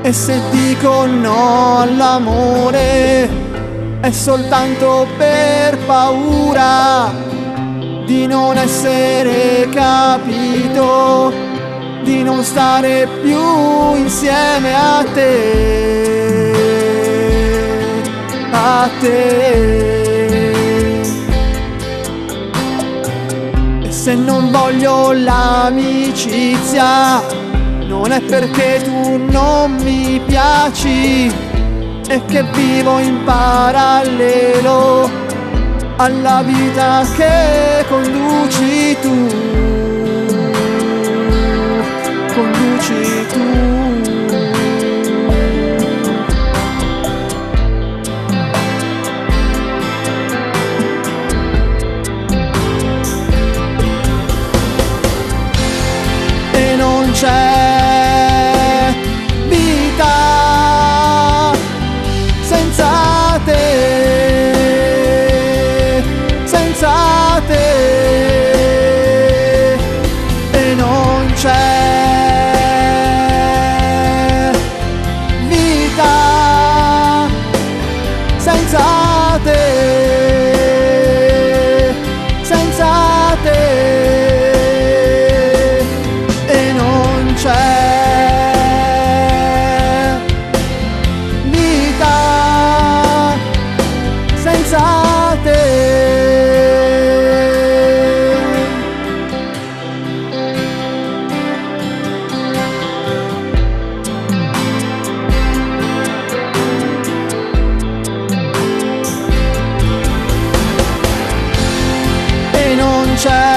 E se dico no all'amore è soltanto per paura di non essere capito, di non stare più insieme a te, a te. E se non voglio l'amicizia non è perché tu non mi piaci, è che vivo in parallelo alla vita che conduci tu, conduci tu. E non c'è vita senza te, senza te. E non c'è vita senza te, senza te. C'è vita senza te. E non c'è